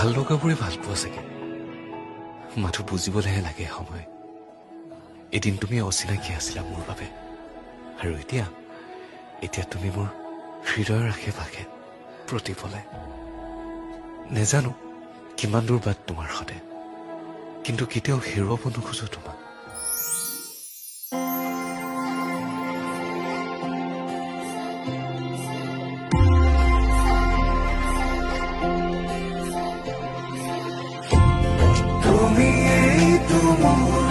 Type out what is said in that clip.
ভাল লগাবোৰে ভাল পোৱা চাগে মাথো বুজিবলৈহে লাগে সময় এদিন তুমি অচিনাকি আছিলা মোৰ বাবে আৰু এতিয়া তুমি মোৰ হৃদয়ৰ আশে পাশে প্ৰতিপলে নেজানো কিমান দূৰ বাট তোমাৰ সতে কিন্তু কেতিয়াও হেৰুৱাব নোখোজো তোমাক তুমি এই তো মোৰ